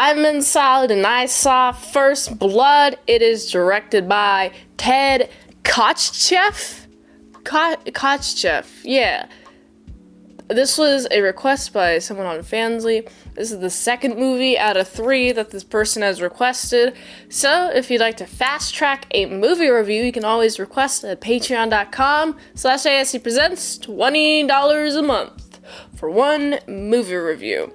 I'm in Salad and I saw First Blood. It is directed by Ted Kotcheff. Kotcheff, yeah. This was a request by someone on Fansly. This is the second movie out of 3 that this person has requested. So if you'd like to fast track a movie review, you can always request at patreon.com/ASEPresents, $20 a month for one movie review.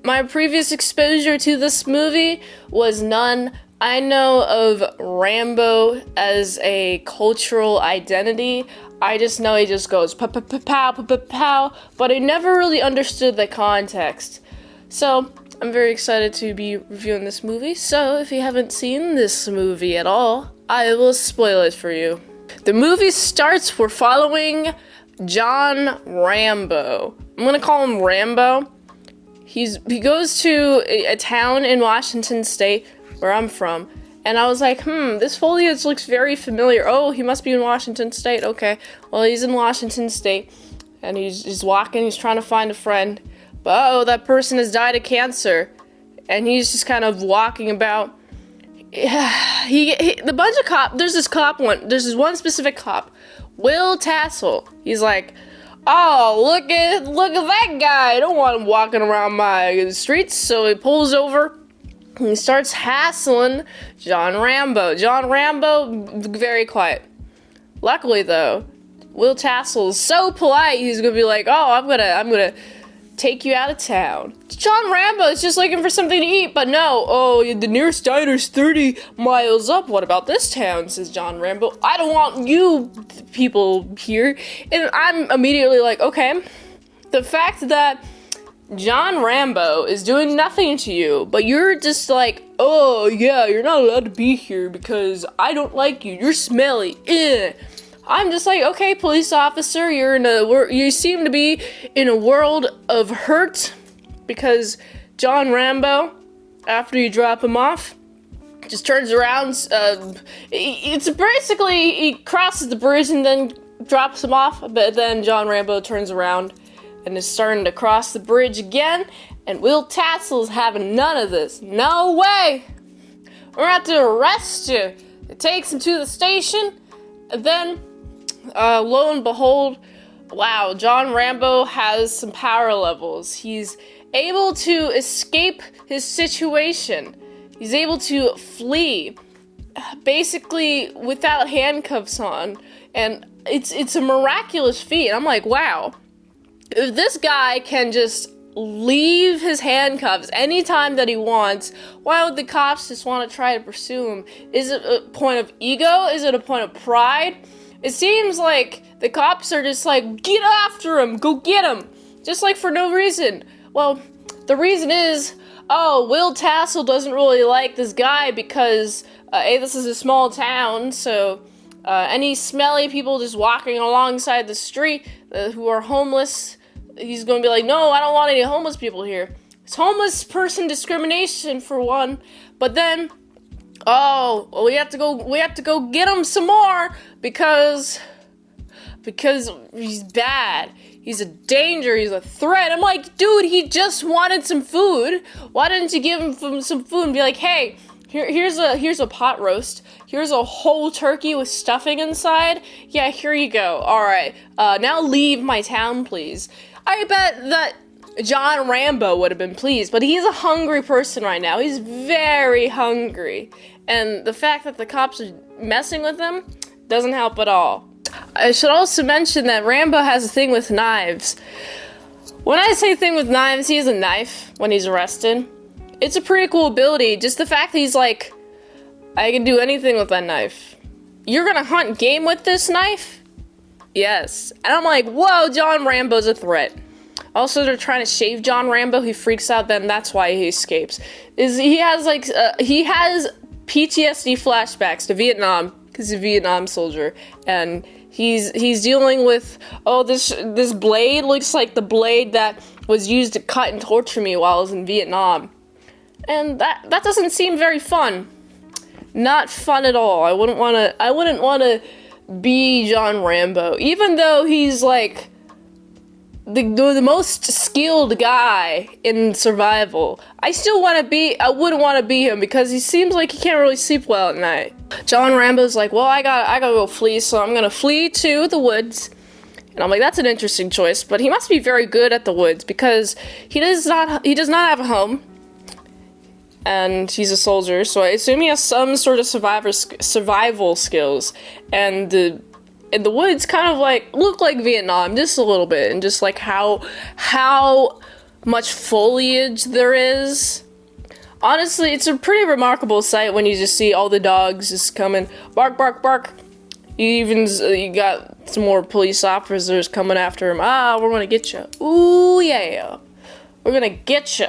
My previous exposure to this movie was none. I know of Rambo as a cultural identity. I just know he just goes pow, pow, pow, pow, pow, pow, but I never really understood the context. So, I'm very excited to be reviewing this movie. So, if you haven't seen this movie at all, I will spoil it for you. The movie starts, we're following John Rambo. I'm gonna call him Rambo. He goes to a town in Washington State, where I'm from, and I was like, this foliage looks very familiar. Oh, he must be in Washington State. Okay, well, he's in Washington State, and he's walking, he's trying to find a friend, but that person has died of cancer, and he's just kind of walking about. The bunch of cops, there's this one specific cop, Will Tassel. He's like, oh, look at that guy. I don't want him walking around my streets. So he pulls over and he starts hassling John Rambo. John Rambo, very quiet. Luckily, though, Will Tassel is so polite. He's gonna be like, oh, I'm gonna take you out of town. John Rambo is just looking for something to eat, but no. Oh, the nearest diner's 30 miles up. What about this town? Says John Rambo. I don't want you people here. And I'm immediately like, okay. The fact that John Rambo is doing nothing to you, but you're just like, oh yeah, you're not allowed to be here because I don't like you. You're smelly. I'm just like, okay, police officer, you seem to be in a world of hurt because John Rambo, after you drop him off, just turns around. It's basically he crosses the bridge and then drops him off, but then John Rambo turns around and is starting to cross the bridge again, and Will Tassel's having none of this. No way! We're gonna have to arrest you. It takes him to the station, and then lo and behold, wow, John Rambo has some power levels. He's able to escape his situation. He's able to flee, basically without handcuffs on. And it's a miraculous feat. I'm like, wow, if this guy can just leave his handcuffs anytime that he wants, why would the cops just want to try to pursue him? Is it a point of ego? Is it a point of pride? It seems like the cops are just like, get after him, go get him, just like for no reason. Well, the reason is, Will Tassel doesn't really like this guy because, this is a small town, so any smelly people just walking alongside the street who are homeless, he's going to be like, no, I don't want any homeless people here. It's homeless person discrimination for one, but then, we have to go get him some more because he's bad. He's a danger. He's a threat. I'm like, dude, he just wanted some food. Why didn't you give him some food and be like, hey, here's a pot roast. Here's a whole turkey with stuffing inside. Yeah, here you go. All right. Now leave my town, please. I bet that John Rambo would have been pleased, but he's a hungry person right now. He's very hungry. And the fact that the cops are messing with him doesn't help at all. I should also mention that Rambo has a thing with knives. When I say thing with knives, he has a knife when he's arrested. It's a pretty cool ability. Just the fact that he's like, I can do anything with that knife. You're gonna hunt game with this knife? Yes. And I'm like, whoa, John Rambo's a threat. Also, they're trying to shave John Rambo. He freaks out, then that's why he escapes. He has PTSD flashbacks to Vietnam, because he's a Vietnam soldier, and he's dealing with, this blade looks like the blade that was used to cut and torture me while I was in Vietnam. And that doesn't seem very fun. Not fun at all. I wouldn't want to be John Rambo, even though he's like the most skilled guy in survival. I wouldn't want to be him because he seems like he can't really sleep well at night. John Rambo's like, well, I gotta go flee, so I'm gonna flee to the woods. And I'm like, that's an interesting choice, but he must be very good at the woods because he does not have a home. And he's a soldier, so I assume he has some sort of survival skills. And the woods kind of like look like Vietnam just a little bit, and just like how much foliage there is. Honestly, it's a pretty remarkable sight when you just see all the dogs just coming, bark, bark, bark. You got some more police officers coming after him. We're gonna get you. Ooh yeah, we're gonna get you.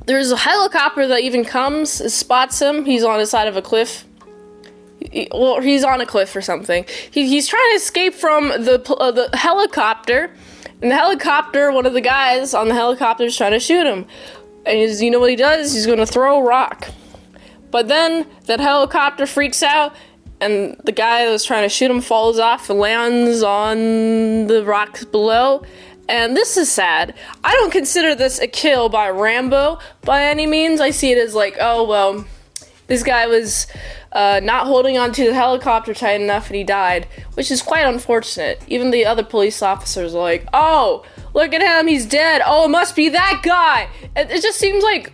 There's a helicopter that even comes, spots him. He's on the side of a cliff. He's on a cliff or something. He's trying to escape from the helicopter. And the helicopter, one of the guys on the helicopter is trying to shoot him. And you know what he does? He's going to throw a rock. But then that helicopter freaks out, and the guy that was trying to shoot him falls off and lands on the rocks below. And this is sad. I don't consider this a kill by Rambo by any means. I see it as like, oh, well, this guy was not holding onto the helicopter tight enough and he died, which is quite unfortunate. Even the other police officers are like, oh, look at him, he's dead. Oh, it must be that guy. It just seems like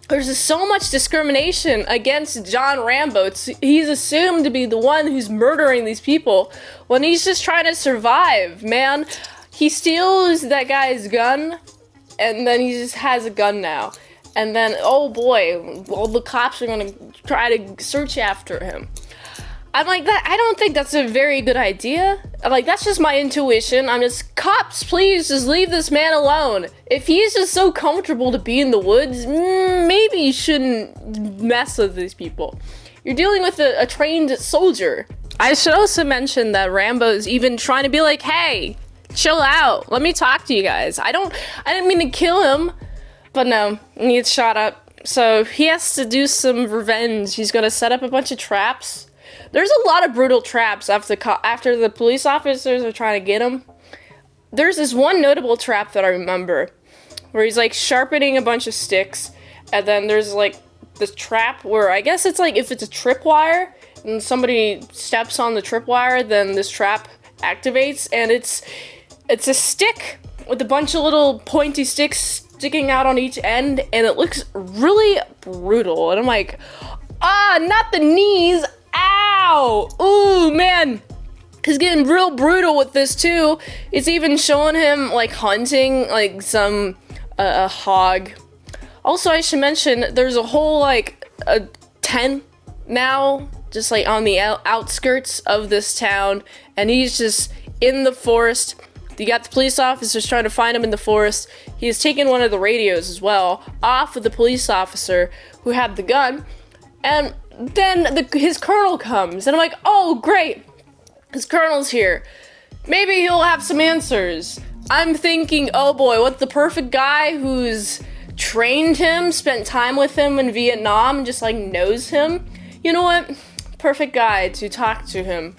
there's just so much discrimination against John Rambo. He's assumed to be the one who's murdering these people when he's just trying to survive, man. He steals that guy's gun, and then he just has a gun now. And then, oh boy, all the cops are gonna try to search after him. I'm like, I don't think that's a very good idea. Like, that's just my intuition. I'm just, cops, please, just leave this man alone. If he's just so comfortable to be in the woods, maybe you shouldn't mess with these people. You're dealing with a trained soldier. I should also mention that Rambo's even trying to be like, hey, chill out. Let me talk to you guys. I didn't mean to kill him, but no, he gets shot up. So he has to do some revenge. He's gonna set up a bunch of traps. There's a lot of brutal traps after the police officers are trying to get him. There's this one notable trap that I remember, where he's like sharpening a bunch of sticks, and then there's like this trap where I guess it's like if it's a tripwire and somebody steps on the tripwire, then this trap activates, and it's a stick with a bunch of little pointy sticks sticking out on each end, and it looks really brutal. And I'm like, not the knees, ow, ooh, man. He's getting real brutal with this too. It's even showing him like hunting like some a hog. Also, I should mention there's a whole like a tent now, just like on the outskirts of this town, and he's just in the forest. You got the police officers trying to find him in the forest. He has taken one of the radios as well off of the police officer who had the gun, and then his colonel comes, and I'm like, oh great, his colonel's here. Maybe he'll have some answers. I'm thinking, oh boy, what's the perfect guy who's trained him, spent time with him in Vietnam, just like knows him. You know what? Perfect guy to talk to him.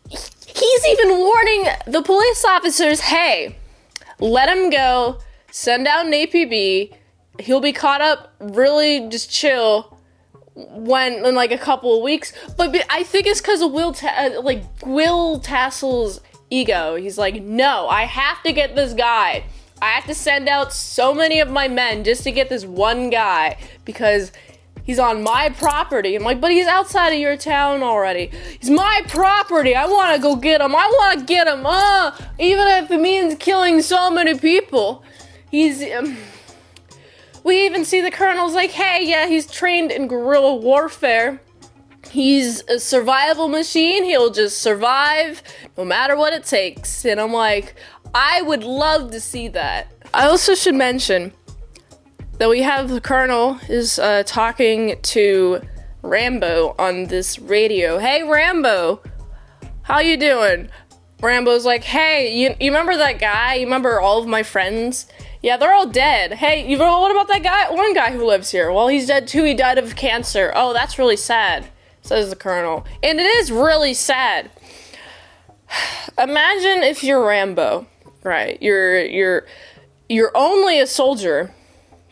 He's even warning the police officers, hey, let him go, send out an APB, he'll be caught up, really just chill in like a couple of weeks. But I think it's because of Will Tassel's ego. He's like, no, I have to get this guy. I have to send out so many of my men just to get this one guy because he's on my property. I'm like, but he's outside of your town already. He's my property. I want to go get him. I want to get him. Even if it means killing so many people. We even see the colonel's like, hey, yeah, he's trained in guerrilla warfare. He's a survival machine. He'll just survive no matter what it takes. And I'm like, I would love to see that. I also should mention that we have the colonel is talking to Rambo on this radio. Hey, Rambo, how you doing? Rambo's like, hey, you remember that guy? You remember all of my friends? Yeah, they're all dead. Hey, what about that guy? One guy who lives here. Well, he's dead too. He died of cancer. Oh, that's really sad, says the colonel. And it is really sad. Imagine if you're Rambo. Right. You're only a soldier.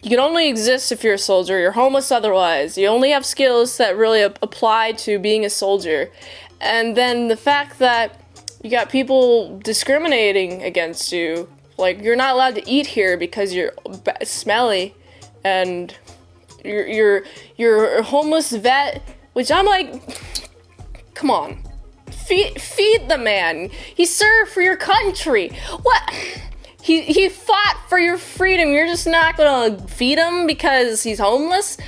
You can only exist if you're a soldier. You're homeless otherwise. You only have skills that really apply to being a soldier. And then the fact that you got people discriminating against you, like you're not allowed to eat here because you're smelly, and you're a homeless vet, which I'm like, come on, feed the man. He served for your country. What? He fought for your freedom. You're just not gonna feed him because he's homeless?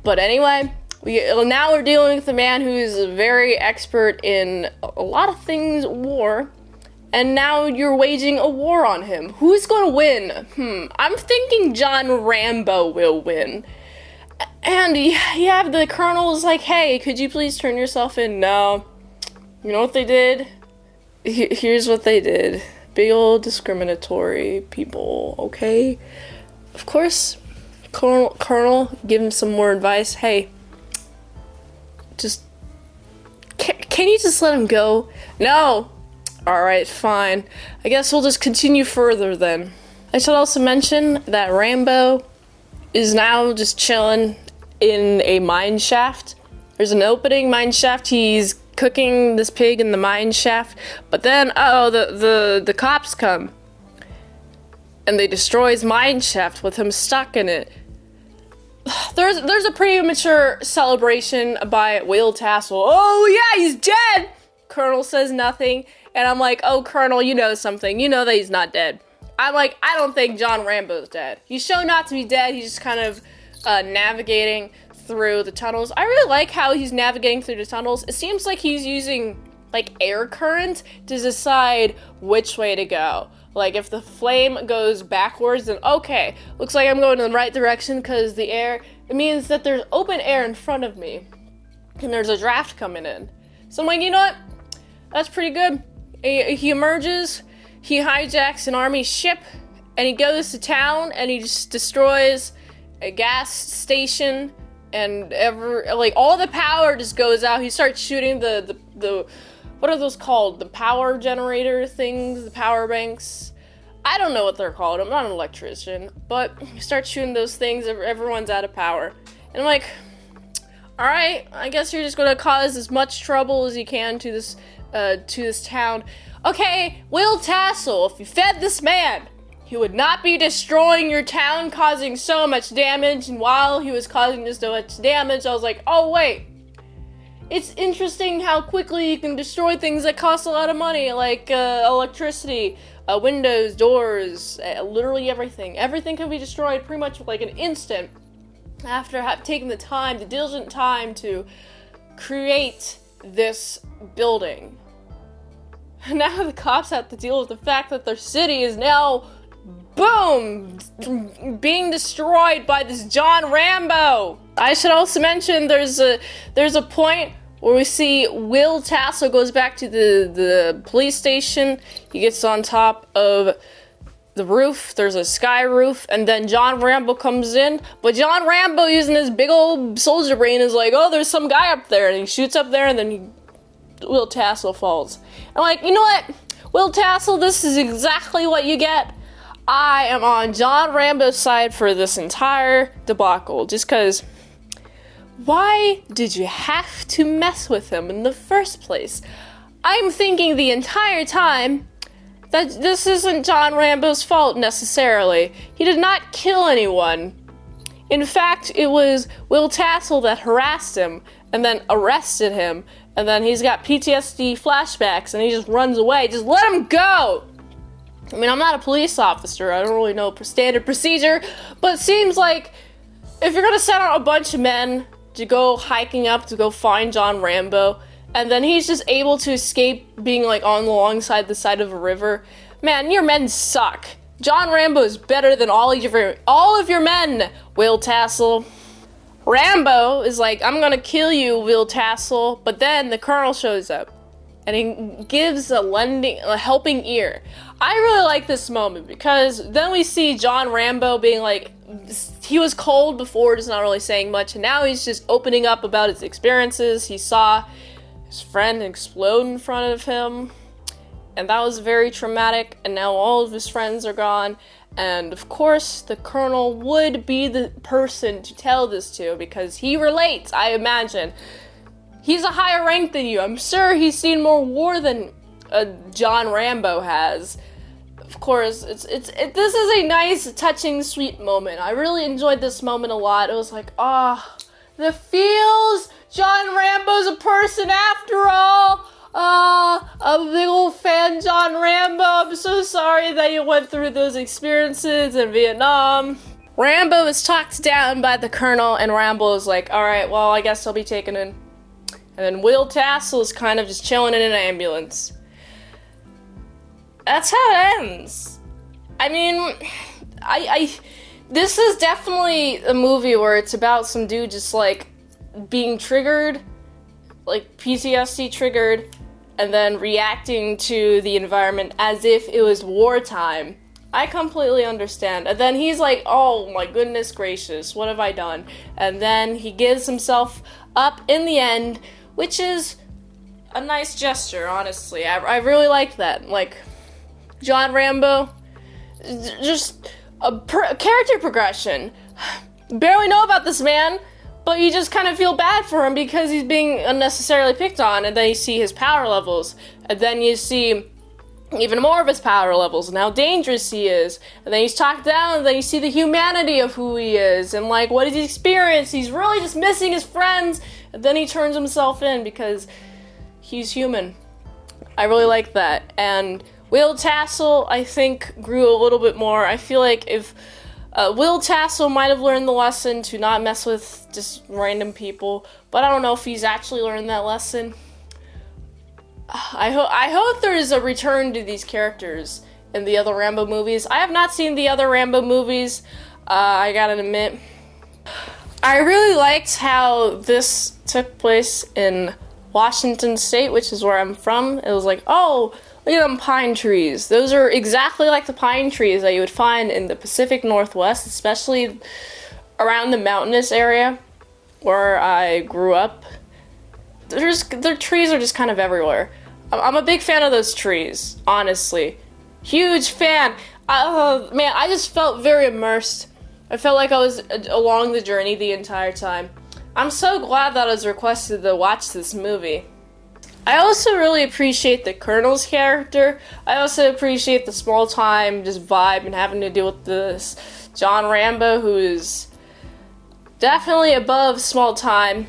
But anyway, now we're dealing with a man who's very expert in a lot of things, war, and now you're waging a war on him. Who's gonna win? I'm thinking John Rambo will win. And you have the colonel's like, hey, could you please turn yourself in? No. You know what they did? Here's what they did. Big old discriminatory people, okay? Of course, Colonel, give him some more advice. Hey, just, can you just let him go? No. Alright, fine. I guess we'll just continue further then. I should also mention that Rambo is now just chilling in a mine shaft. There's an opening mine shaft. He's cooking this pig in the mine shaft, but then the cops come and they destroy his mine shaft with him stuck in it. There's a pretty mature celebration by Will Tassel. Oh yeah, he's dead. Colonel says nothing, and I'm like, oh Colonel, you know something. You know that he's not dead. I'm like, I don't think John Rambo's dead. He's shown not to be dead. He's just kind of navigating through the tunnels. I really like how he's navigating through the tunnels. It seems like he's using like air current to decide which way to go. Like if the flame goes backwards, then okay, looks like I'm going in the right direction because the air, it means that there's open air in front of me and there's a draft coming in. So I'm like, you know what? That's pretty good. He emerges, he hijacks an army ship, and he goes to town and he just destroys a gas station. And all the power just goes out. He starts shooting the what are those called? The power generator things, the power banks. I don't know what they're called. I'm not an electrician, but he starts shooting those things. Everyone's out of power, and I'm like, all right, I guess you're just gonna cause as much trouble as you can to this town. Okay, Will Tassel, if you fed this man, he would not be destroying your town, causing so much damage. And while he was causing so much damage, I was like, oh wait, it's interesting how quickly you can destroy things that cost a lot of money, like electricity, windows, doors, literally everything. Everything can be destroyed pretty much like an instant after taking the time, the diligent time to create this building. Now the cops have to deal with the fact that their city is now, boom, being destroyed by this John Rambo. I should also mention there's a point where we see Will Tassel goes back to the police station. He gets on top of the roof. There's a sky roof, and then John Rambo comes in. But John Rambo, using his big old soldier brain, is like, oh, there's some guy up there, and he shoots up there, and then Will Tassel falls. I'm like, you know what, Will Tassel, this is exactly what you get. I am on John Rambo's side for this entire debacle, just because why did you have to mess with him in the first place? I'm thinking the entire time that this isn't John Rambo's fault necessarily. He did not kill anyone. In fact, it was Will Tassel that harassed him and then arrested him, and then he's got PTSD flashbacks and he just runs away. Just let him go! I mean, I'm not a police officer. I don't really know standard procedure, but it seems like if you're gonna send out a bunch of men to go hiking up to go find John Rambo, and then he's just able to escape being like on alongside the side of a river, man, your men suck. John Rambo is better than all of your men, Will Tassel. Rambo is like, I'm gonna kill you, Will Tassel, but then the colonel shows up and he gives a helping ear. I really like this moment because then we see John Rambo being like, he was cold before, just not really saying much, and now he's just opening up about his experiences. He saw his friend explode in front of him, and that was very traumatic, and now all of his friends are gone, and of course the Colonel would be the person to tell this to, because he relates, I imagine. He's a higher rank than you. I'm sure he's seen more war than John Rambo has. Of course, this is a nice, touching, sweet moment. I really enjoyed this moment a lot. It was like, the feels! John Rambo's a person after all! I'm a big old fan, John Rambo. I'm so sorry that you went through those experiences in Vietnam. Rambo is talked down by the Colonel, and Rambo is like, alright, well, I guess I'll be taken in. And then Will Tassel is kind of just chilling in an ambulance. That's how it ends. I mean, this is definitely a movie where it's about some dude just, like, being triggered, like, PTSD triggered, and then reacting to the environment as if it was wartime. I completely understand. And then he's like, oh my goodness gracious, what have I done? And then he gives himself up in the end, which is a nice gesture, honestly. I really like that. Like, John Rambo, just a character progression. Barely know about this man, but you just kind of feel bad for him because he's being unnecessarily picked on, and then you see his power levels, and then you see even more of his power levels and how dangerous he is, and then he's talked down, and then you see the humanity of who he is, and like, what he's experienced. He's really just missing his friends, and then he turns himself in because he's human. I really like that. And Will Tassel, I think, grew a little bit more. I feel like if Will Tassel might have learned the lesson to not mess with just random people, but I don't know if he's actually learned that lesson. I hope there is a return to these characters in the other Rambo movies. I have not seen the other Rambo movies, I gotta admit. I really liked how this took place in Washington State, which is where I'm from. It was like, oh, look at them pine trees. Those are exactly like the pine trees that you would find in the Pacific Northwest, especially around the mountainous area where I grew up. Their trees are just kind of everywhere. I'm a big fan of those trees, honestly. Huge fan. Man, I just felt very immersed. I felt like I was along the journey the entire time. I'm so glad that I was requested to watch this movie. I also really appreciate the Colonel's character. I also appreciate the small time just vibe and having to deal with this John Rambo, who is definitely above small time.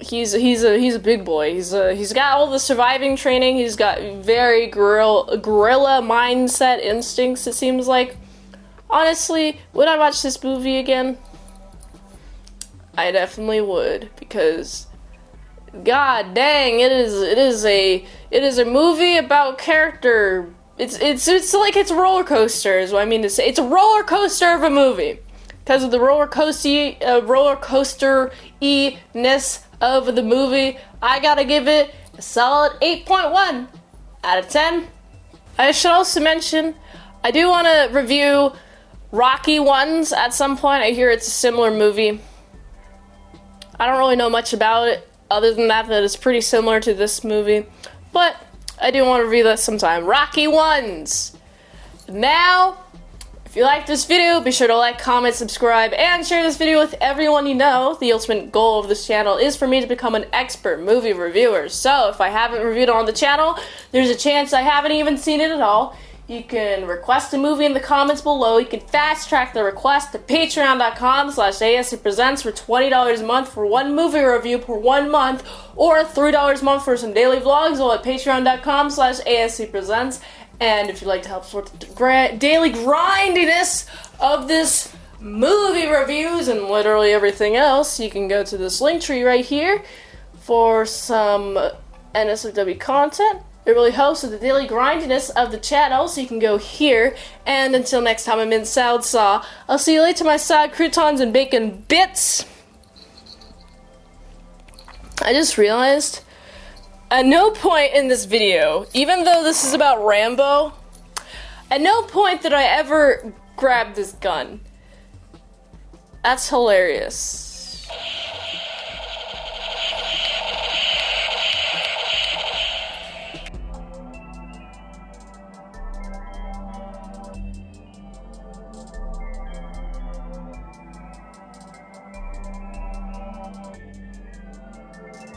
He's a big boy. He's got all the surviving training. He's got very guerrilla mindset instincts, it seems like. Honestly, would I watch this movie again? I definitely would, because god dang, it is a movie about character. It's like it's roller coaster is what I mean to say. It's a roller coaster of a movie because of the roller coaster-y-ness of the movie. I gotta give it a solid 8.1 out of 10. I should also mention, I do want to review Rocky Ones at some point. I hear it's a similar movie. I don't really know much about it, other than that it's pretty similar to this movie. But I do want to review that sometime. Rocky Ones! Now, if you like this video, be sure to like, comment, subscribe, and share this video with everyone you know. The ultimate goal of this channel is for me to become an expert movie reviewer. So, if I haven't reviewed it on the channel, there's a chance I haven't even seen it at all. You can request a movie in the comments below. You can fast track the request to patreon.com/ASEPresents for $20 a month for one movie review per 1 month, or $3 a month for some daily vlogs, all at patreon.com/ASEPresents. And if you'd like to help support the daily grindiness of this movie reviews and literally everything else, you can go to this link tree right here for some NSFW content. It really helps with the daily grindiness of the channel, so you can go here. And until next time, I'm Mint Salad Saw. I'll see you later, my side croutons and bacon bits. I just realized, at no point in this video, even though this is about Rambo, at no point did I ever grab this gun. That's hilarious.